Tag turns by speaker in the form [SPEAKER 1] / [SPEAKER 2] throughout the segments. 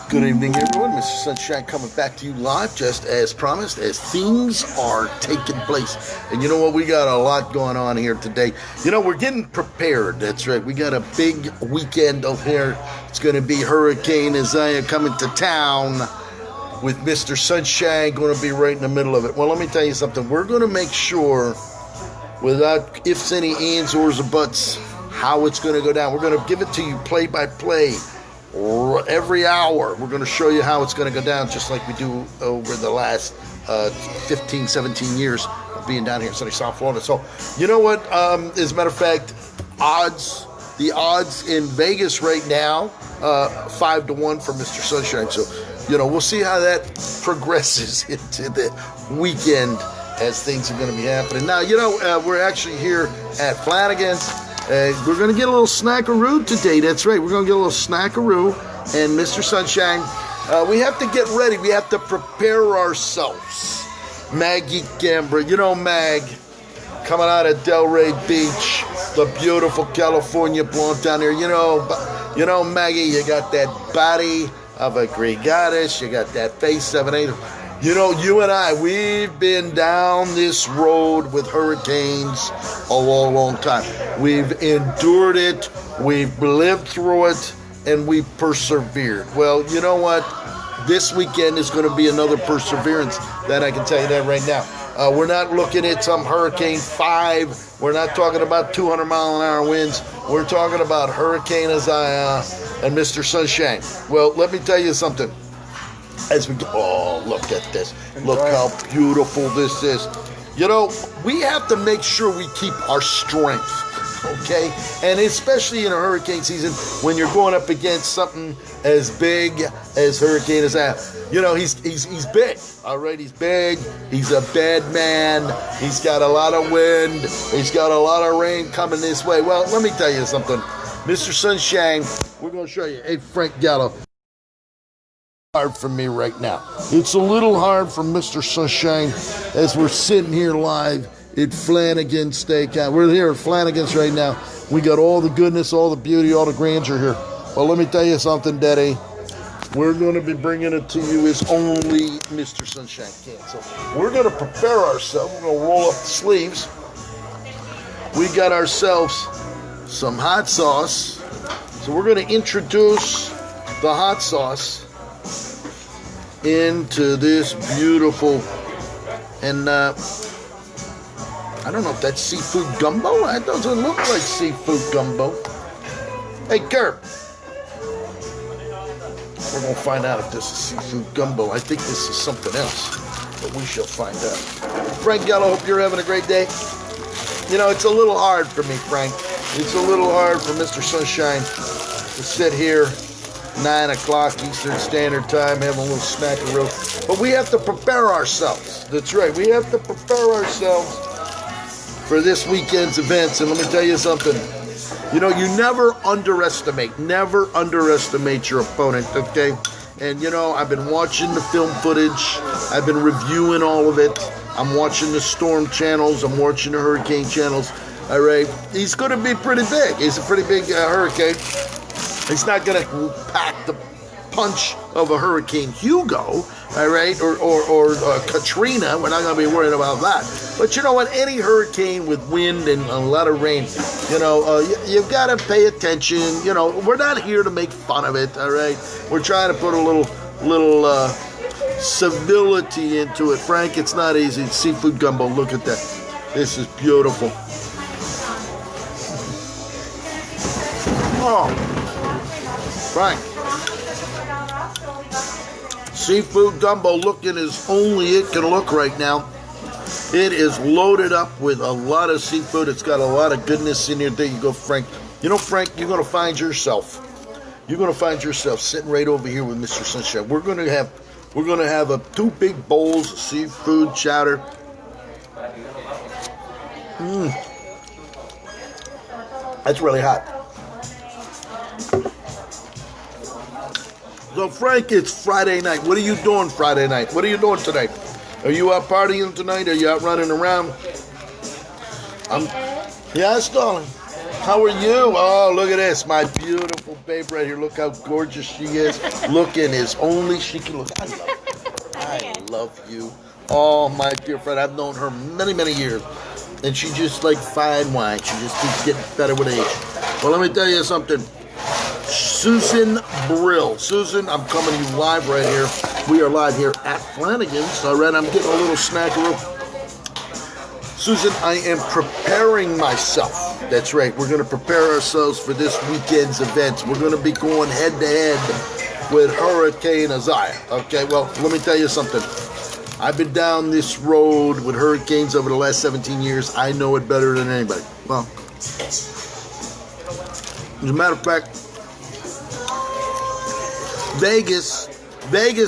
[SPEAKER 1] Good evening, everyone. Mr. Sunshine coming back to you live, just as promised, as things are taking place. And you know what? We got a lot going on here today. You know, we're getting prepared. That's right. We got a big weekend over here. It's going to be Hurricane Isaias coming to town with Mr. Sunshine going to be right in the middle of it. Well, let me tell you something. We're going to make sure, without ifs, any ands, ors, or buts, how it's going to go down. We're going to give it to you play by play. Every hour, we're going to show you how it's going to go down, just like we do over the last 15, 17 years of being down here in sunny South Florida. So, you know what? As a matter of fact, the odds in Vegas right now, 5-1 for Mr. Sunshine. So, you know, we'll see how that progresses into the weekend as things are going to be happening. Now, you know, we're actually here at Flanagan's. We're going to get a little Snackaroo today. That's right. We're going to get a little Snackaroo. And Mr. Sunshine, we have to get ready. We have to prepare ourselves. Maggie Gambra, you know Mag, coming out of Delray Beach, the beautiful California blonde down there. You know Maggie, you got that body of a Greek goddess. You got that face of an angel. You know, you and I, we've been down this road with hurricanes a long, long time. We've endured it, we've lived through it, and we've persevered. Well, you know what? This weekend is going to be another perseverance, that I can tell you that right now. We're not looking at some Hurricane 5. We're not talking about 200-mile-an-hour winds. We're talking about Hurricane Isaias and Mr. Sunshine. Well, let me tell you something. As we go, oh, look at this. Look how beautiful this is. You know, we have to make sure we keep our strength, okay? And especially in a hurricane season, when you're going up against something as big as Hurricane Isaias. You know, he's big, all right? He's big. He's a bad man. He's got a lot of wind. He's got a lot of rain coming this way. Well, let me tell you something. Mr. Sunshine, we're going to show you. Hey, Frank Gallo. Hard for me right now. It's a little hard for Mr. Sunshine as we're sitting here live at Flanagan's Steakhouse. We're here at Flanagan's right now. We got all the goodness, all the beauty, all the grandeur here. Well, let me tell you something, Daddy. We're going to be bringing it to you as only Mr. Sunshine can. So we're going to prepare ourselves. We're going to roll up the sleeves. We got ourselves some hot sauce. So we're going to introduce the hot sauce into this beautiful, and I don't know if that's seafood gumbo. It doesn't look like seafood gumbo. Hey, Kurt. We're going to find out if this is seafood gumbo. I think this is something else, but we shall find out. Frank Gallo, hope you're having a great day. You know, it's a little hard for me, Frank. It's a little hard for Mr. Sunshine to sit here 9 o'clock Eastern Standard Time, having a little Snackaroo. But we have to prepare ourselves. That's right. We have to prepare ourselves for this weekend's events. And let me tell you something. You know, you never underestimate your opponent, okay? And, you know, I've been watching the film footage. I've been reviewing all of it. I'm watching the storm channels. I'm watching the hurricane channels. All right. He's going to be pretty big. He's a pretty big hurricane. He's not going to pack the punch of a Hurricane Hugo, all right, or Katrina. We're not going to be worried about that. But you know what? Any hurricane with wind and a lot of rain, you know, you've got to pay attention. You know, we're not here to make fun of it, all right? We're trying to put a little civility into it. Frank, it's not easy. It's seafood gumbo. Look at that. This is beautiful. Oh. Frank, seafood gumbo looking as only it can look right now. It is loaded up with a lot of seafood. It's got a lot of goodness in here. There you go, Frank. You know, Frank, you're going to find yourself sitting right over here with Mr. Sunshine. We're going to have 2 big bowls of seafood chowder. That's really hot. So, Frank, it's Friday night. What are you doing Friday night? What are you doing tonight? Are you out partying tonight? Are you out running around? Yes, darling. How are you? Oh, look at this. My beautiful babe right here. Look how gorgeous she is. Looking as only she can look. I love you. Oh, my dear friend. I've known her many, many years. And she's just like fine wine. She just keeps getting better with age. Well, let me tell you something. Susan Brill. Susan, I'm coming to you live right here. We are live here at Flanagan's. All right, I'm getting a little Snackaroo. Susan, I am preparing myself. That's right. We're going to prepare ourselves for this weekend's events. We're going to be going head-to-head with Hurricane Isaias. Okay, well, let me tell you something. I've been down this road with hurricanes over the last 17 years. I know it better than anybody. Well, as a matter of fact, Vegas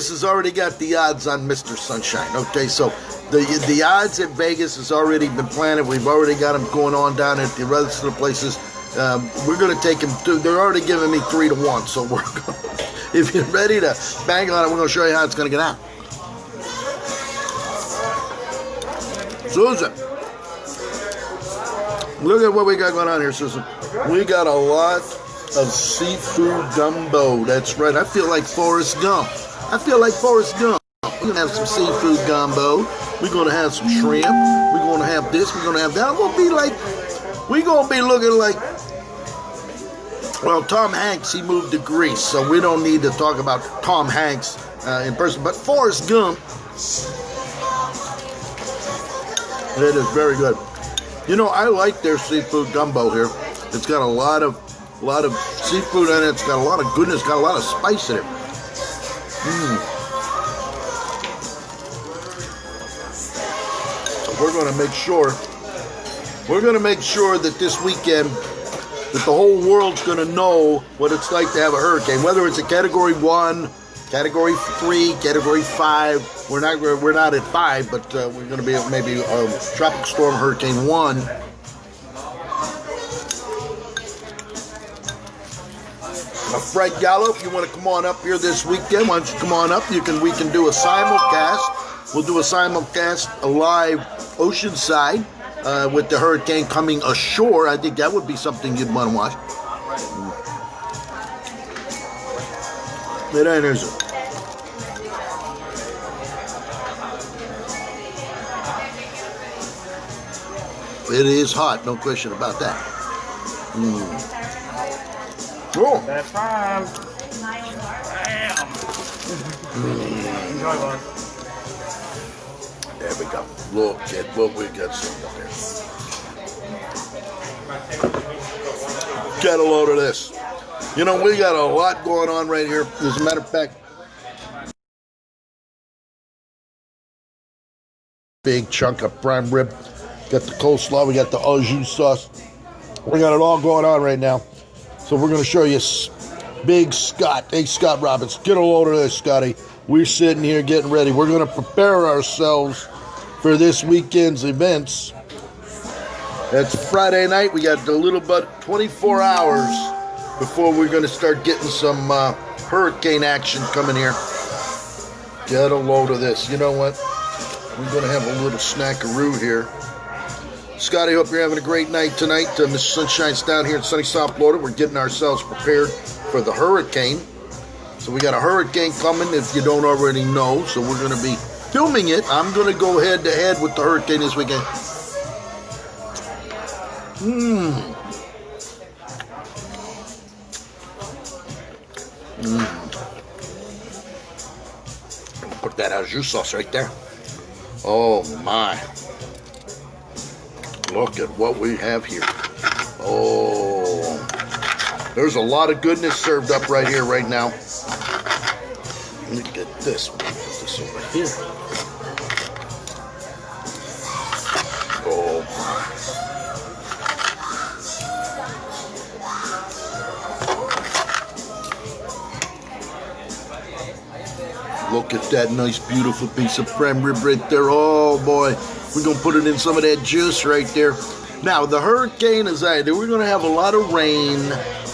[SPEAKER 1] has already got the odds on Mr. Sunshine. Okay, so the odds at Vegas has already been planted. We've already got them going on down at the rest of the places. We're going to take them. They're already giving me 3-1. So we're going, if you're ready to bang on it, we're going to show you how it's going to get out. Susan, look at what we got going on here, Susan. We got a lot of seafood gumbo. That's right. I feel like Forrest Gump. We're going to have some seafood gumbo. We're going to have some shrimp. We're going to have this. We're going to have that. We're going to be looking like, well, Tom Hanks, he moved to Greece, so we don't need to talk about Tom Hanks in person. But Forrest Gump, it is very good. You know, I like their seafood gumbo here. It's got a lot of seafood in it. It's got a lot of goodness. Got a lot of spice in it. So we're going to make sure that this weekend that the whole world's going to know what it's like to have a hurricane. Whether it's a Category 1, Category 3, Category 5. We're not at 5, but we're going to be at maybe Tropical Storm Hurricane 1. Fred Gallo, if you want to come on up here this weekend, why don't you come on up? We can do a simulcast. We'll do a simulcast, a live Oceanside with the hurricane coming ashore. I think that would be something you'd want to watch. It ain't, is it? It is hot, no question about that. Cool.
[SPEAKER 2] That's fine. Enjoy, bud.
[SPEAKER 1] There we go. Look at what we got sitting up there. Get a load of this. You know, we got a lot going on right here. As a matter of fact, big chunk of prime rib. Got the coleslaw. We got the au jus sauce. We got it all going on right now. So we're going to show you Big Scott. Hey, Scott Robbins, get a load of this, Scotty. We're sitting here getting ready. We're going to prepare ourselves for this weekend's events. It's Friday night. We got a little bit 24 hours before we're going to start getting some hurricane action coming here. Get a load of this. You know what? We're going to have a little Snackaroo here. Scotty, hope you're having a great night tonight. Mr. Sunshine's down here in sunny South Florida. We're getting ourselves prepared for the hurricane. So we got a hurricane coming, if you don't already know. So we're going to be filming it. I'm going to go head-to-head with the hurricane this weekend. Put that au jus sauce right there. Oh, my. Look at what we have here. Oh, there's a lot of goodness served up right here, right now. Look at this. Put this over here. Oh, look at that nice, beautiful piece of prime rib right there. Oh, boy. We're going to put it in some of that juice right there. Now, the hurricane is out there. We're going to have a lot of rain.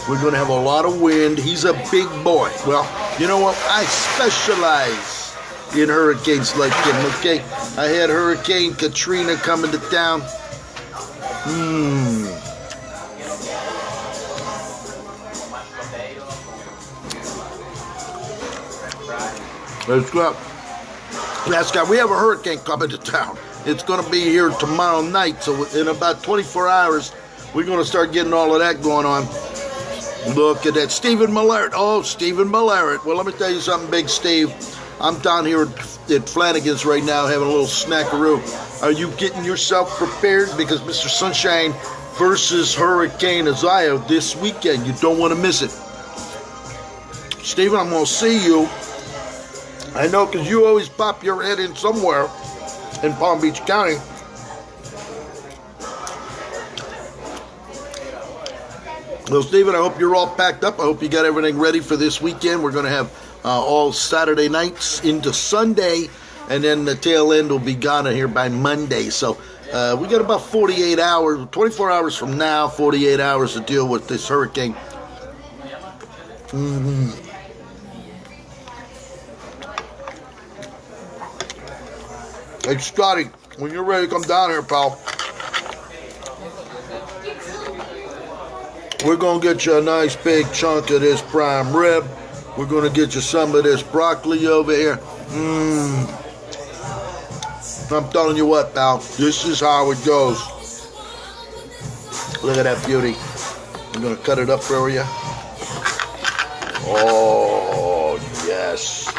[SPEAKER 1] We're going to have a lot of wind. He's a big boy. Well, you know what? I specialize in hurricanes like him, okay? I had Hurricane Katrina coming to town. We have a hurricane coming to town. It's going to be here tomorrow night, so in about 24 hours, we're going to start getting all of that going on. Look at that. Stephen Millard. Oh, Stephen Millard. Well, let me tell you something, Big Steve. I'm down here at Flanagan's right now having a little snackaroo. Are you getting yourself prepared? Because Mr. Sunshine versus Hurricane Isaias this weekend. You don't want to miss it. Stephen, I'm going to see you. I know, because you always pop your head in somewhere in Palm Beach County. Well, Stephen, I hope you're all packed up. I hope you got everything ready for this weekend. We're going to have all Saturday nights into Sunday, and then the tail end will be gone here by Monday. So we got about 48 hours, 24 hours from now, 48 hours to deal with this hurricane. Hey, Scotty, when you're ready, come down here, pal. We're going to get you a nice big chunk of this prime rib. We're going to get you some of this broccoli over here. I'm telling you what, pal. This is how it goes. Look at that beauty. I'm going to cut it up for you. Oh, yes.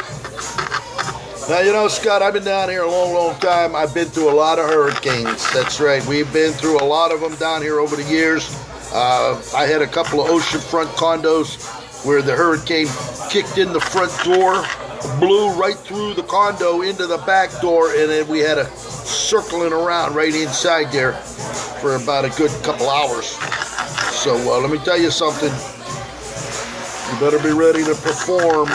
[SPEAKER 1] Now, you know, Scott, I've been down here a long, long time. I've been through a lot of hurricanes. That's right. We've been through a lot of them down here over the years. I had a couple of oceanfront condos where the hurricane kicked in the front door, blew right through the condo into the back door, and then we had a circling around right inside there for about a good couple hours. So let me tell you something. You better be ready to perform.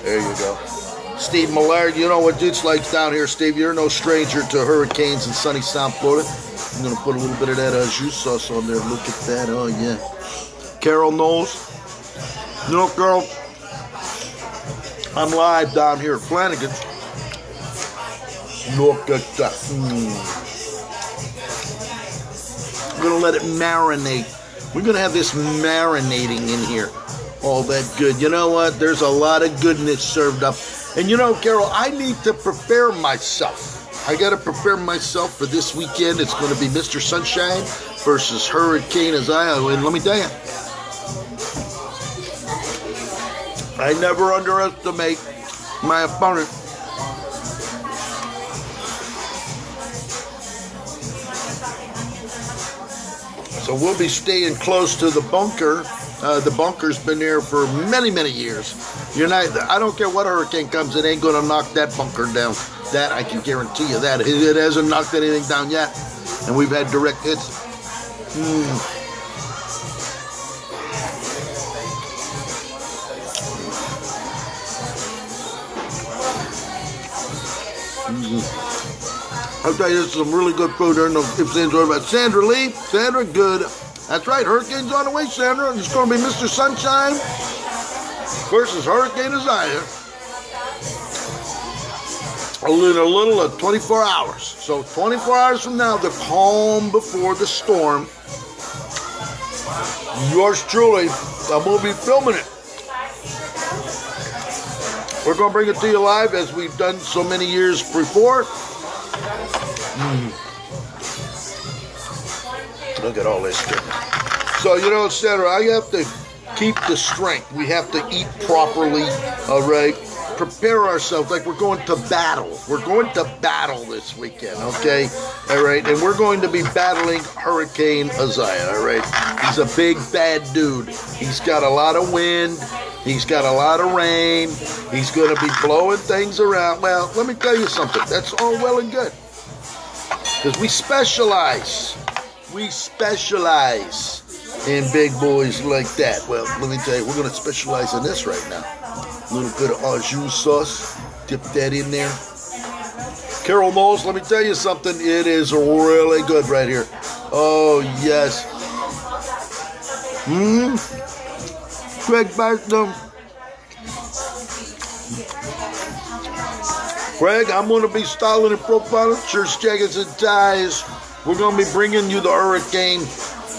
[SPEAKER 1] There you go. Steve Millard, you know what it's like down here, Steve. You're no stranger to hurricanes in sunny South Florida. I'm going to put a little bit of that jus sauce on there. Look at that. Oh, yeah. Carol knows. You know, Carol, I'm live down here at Flanagan's. Look at that. I'm going to let it marinate. We're going to have this marinating in here. All that good. You know what? There's a lot of goodness served up. And you know, Carol, I need to prepare myself. I got to prepare myself for this weekend. It's going to be Mr. Sunshine versus Hurricane Isaias. And let me tell you, I never underestimate my opponent. So we'll be staying close to the bunker. The bunker's been there for many, many years. I don't care what hurricane comes, it ain't going to knock that bunker down. That, I can guarantee you that. It hasn't knocked anything down yet. And we've had direct hits. I'll tell you, this is some really good food. There are no ifs, ands, or buts. Sandra Lee. Sandra, good. That's right. Hurricane's on the way, Sandra. It's going to be Mr. Sunshine versus Hurricane Isaias. In a little of 24 hours. So 24 hours from now, the calm before the storm. Yours truly, I'm going to be filming it. We're going to bring it to you live as we've done so many years before. Look at all this stuff. So, you know, Sandra, I have to keep the strength. We have to eat properly, all right? Prepare ourselves like we're going to battle. We're going to battle this weekend, okay? All right, and we're going to be battling Hurricane Isaias, all right? He's a big, bad dude. He's got a lot of wind. He's got a lot of rain. He's going to be blowing things around. Well, let me tell you something. That's all well and good. Because we specialize. We specialize in big boys like that. Well, let me tell you, we're going to specialize in this right now. A little bit of au jus sauce. Dip that in there. Carol Knowles, let me tell you something. It is really good right here. Oh, yes. Craig Barton. Craig, I'm going to be styling and profiling shirts, jackets, and ties. We're going to be bringing you the hurricane.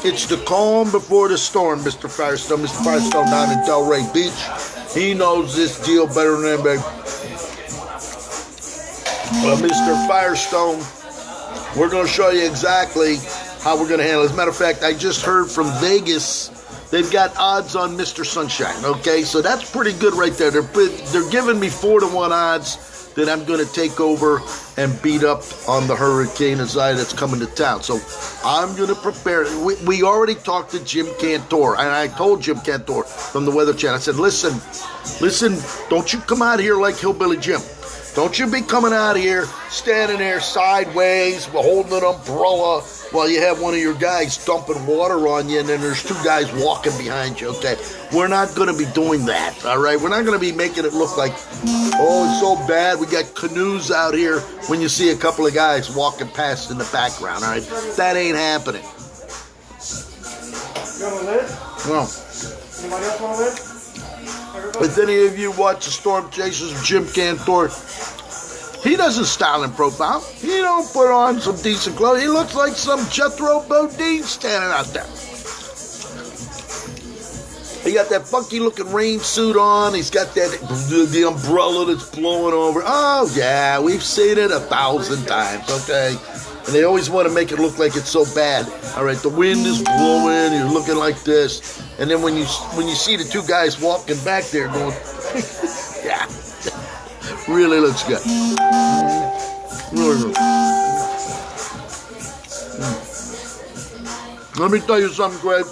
[SPEAKER 1] It's the calm before the storm, Mr. Firestone. Mr. Firestone down in Delray Beach. He knows this deal better than anybody. Mr. Firestone, we're going to show you exactly how we're going to handle it. As a matter of fact, I just heard from Vegas, they've got odds on Mr. Sunshine, okay? So that's pretty good right there. They're giving me 4-1 odds that I'm going to take over and beat up on the Hurricane Isaias that's coming to town. So I'm going to prepare. We already talked to Jim Cantor, and I told Jim Cantor from the Weather Channel, I said, listen, don't you come out here like Hillbilly Jim. Don't you be coming out here, standing there sideways, holding an umbrella while you have one of your guys dumping water on you and then there's two guys walking behind you, okay? We're not going to be doing that, all right? We're not going to be making it look like, oh, it's so bad. We got canoes out here when you see a couple of guys walking past in the background, all right? That ain't happening.
[SPEAKER 2] You want a lid?
[SPEAKER 1] No.
[SPEAKER 2] Anybody else want a lid?
[SPEAKER 1] If any of you watch the Storm Chasers of Jim Cantor, he doesn't style and profile. He don't put on some decent clothes. He looks like some Jethro Bodine standing out there. He got that funky looking rain suit on. He's got the umbrella that's blowing over. Oh yeah, we've seen it 1,000 times, okay? And they always want to make it look like it's so bad. All right, the wind is blowing, you're looking like this. And then when you see the two guys walking back there going, yeah, really looks good. Really good. Let me tell you something, Greg.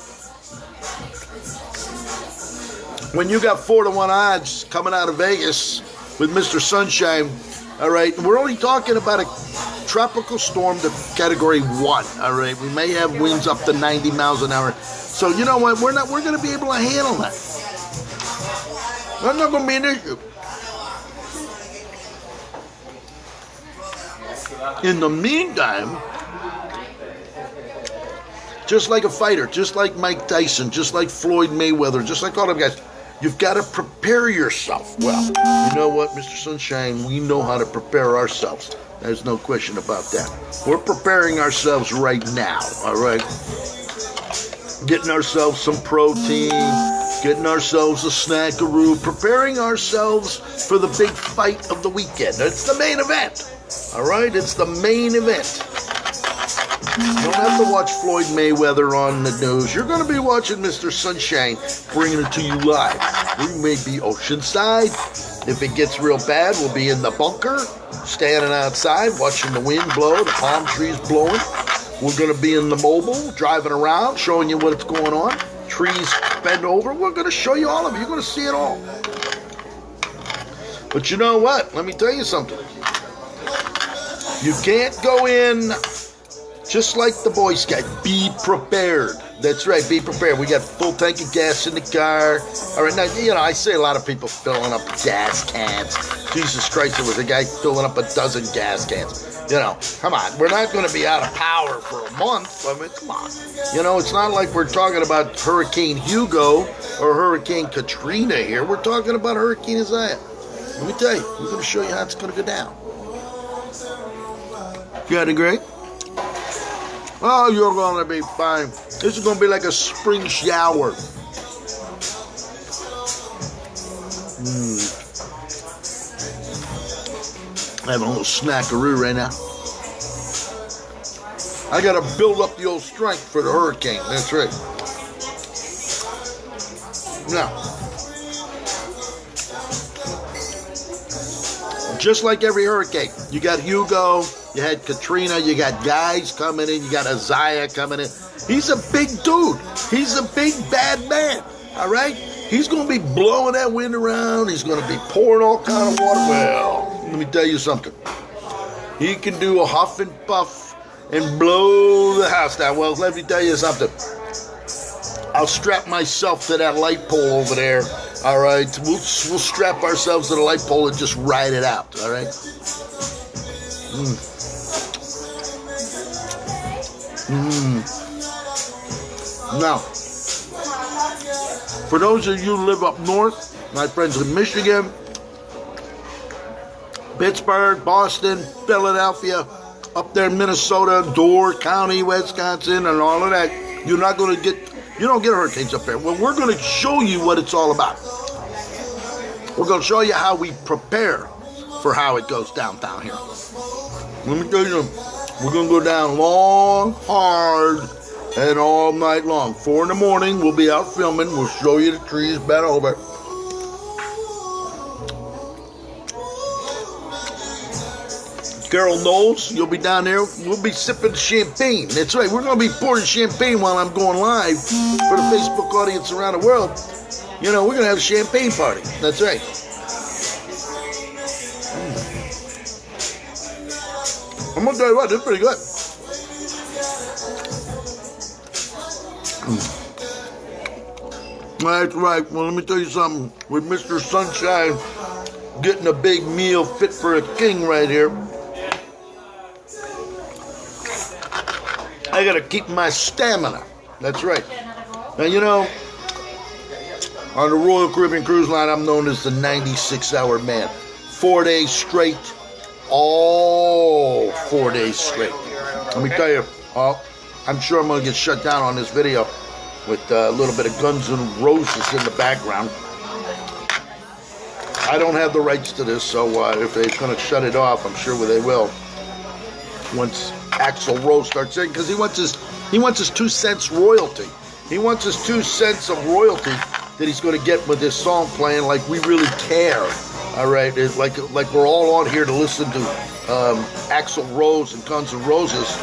[SPEAKER 1] When you got 4-1 odds coming out of Vegas with Mr. Sunshine, all right, we're only talking about a tropical storm to category 1, all right? We may have winds up to 90 miles an hour. So you know what? We're going to be able to handle that. That's not going to be an issue. In the meantime, just like a fighter, just like Mike Tyson, just like Floyd Mayweather, just like all them guys, you've got to prepare yourself. Well, you know what, Mr. Sunshine, we know how to prepare ourselves. There's no question about that. We're preparing ourselves right now, all right? Getting ourselves some protein, getting ourselves a Snackaroo, preparing ourselves for the big fight of the weekend. It's the main event, all right? It's the main event. You don't have to watch Floyd Mayweather on the news. You're going to be watching Mr. Sunshine bringing it to you live. We may be oceanside. If it gets real bad, we'll be in the bunker, standing outside, watching the wind blow, the palm trees blowing. We're going to be in the mobile, driving around, showing you what's going on. Trees bend over. We're going to show you all of it. You're going to see it all. But you know what? Let me tell you something. You can't go in just like the Boy Scout. Be prepared. That's right, be prepared. We got full tank of gas in the car. All right, now, you know, I see a lot of people filling up gas cans. Jesus Christ, there was a guy filling up a dozen gas cans. You know, come on. We're not going to be out of power for a month. I mean, come on. You know, it's not like we're talking about Hurricane Hugo or Hurricane Katrina here. We're talking about Hurricane Isaias. Let me tell you, we're going to show you how it's going to go down. You had a great? Oh, you're going to be fine. This is going to be like a spring shower. I'm having a little snackaroo right now. I got to build up the old strength for the hurricane. That's right. Now, just like every hurricane, you got Hugo, you had Katrina, you got guys coming in, you got Isaias coming in. He's a big dude. He's a big bad man. All right? He's going to be blowing that wind around. He's going to be pouring all kind of water. Well, let me tell you something. He can do a huff and puff and blow the house down. Well, let me tell you something. I'll strap myself to that light pole over there. All right? We'll strap ourselves to the light pole and just ride it out. All right? Now, for those of you who live up north, my friends in Michigan, Pittsburgh, Boston, Philadelphia, up there in Minnesota, Door County, Wisconsin, and all of that, you don't get hurricanes up there. Well, we're going to show you what it's all about. We're going to show you how we prepare for how it goes down here. Let me tell you something. We're going to go down long, hard, and all night long. 4 in the morning, we'll be out filming. We'll show you the trees bent over. Carol Knowles, you'll be down there. We'll be sipping champagne. That's right. We're going to be pouring champagne while I'm going live for the Facebook audience around the world. You know, we're going to have a champagne party. That's right. I'm going to tell you what, this is pretty good. That's right. Well, let me tell you something. With Mr. Sunshine getting a big meal fit for a king right here, I gotta keep my stamina. That's right. Now, you know, on the Royal Caribbean Cruise Line, I'm known as the 96-hour man. 4 days straight. All 4 days straight. Let me tell you, I'm sure I'm gonna get shut down on this video with a little bit of Guns N' Roses in the background. I don't have the rights to this, so if they're gonna shut it off, I'm sure they will. Once Axl Rose starts singing, because he wants his 2 cents royalty. He wants his 2 cents of royalty that he's going to get with this song playing, like we really care. All right, it's like we're all on here to listen to Axl Rose and Guns N' Roses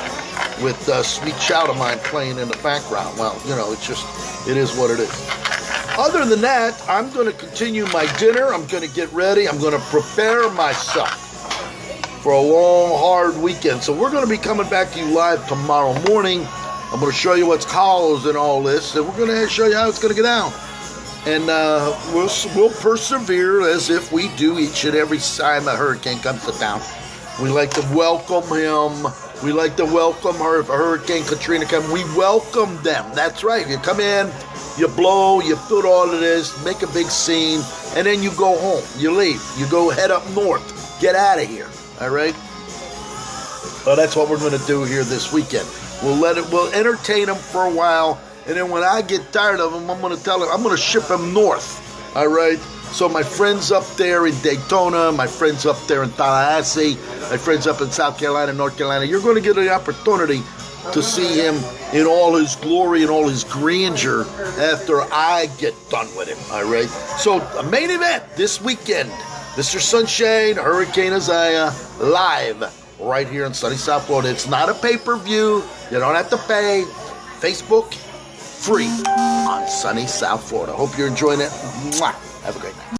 [SPEAKER 1] with Sweet Child of Mine playing in the background. Well, you know, it is what it is. Other than that, I'm going to continue my dinner. I'm going to get ready. I'm going to prepare myself for a long, hard weekend. So we're going to be coming back to you live tomorrow morning. I'm going to show you what's called and all this, and we're going to show you how it's going to go down. And we'll persevere as if we do each and every time a hurricane comes to town. We like to welcome him. We like to welcome her. If a Hurricane Katrina comes, we welcome them. That's right. You come in, you blow, you put all of this, make a big scene, and then you go home. You leave. You go head up north. Get out of here. All right? Well, that's what we're going to do here this weekend. We'll entertain them for a while, and then when I get tired of them, I'm going to ship them north. All right? So my friends up there in Daytona, my friends up there in Tallahassee, my friends up in South Carolina, North Carolina, you're going to get the opportunity to see him in all his glory and all his grandeur after I get done with him. All right? So the main event this weekend, Mr. Sunshine, Hurricane Isaias, live right here in sunny South Florida. It's not a pay-per-view. You don't have to pay. Facebook, free on sunny South Florida. Hope you're enjoying it. Mwah. Have a great night.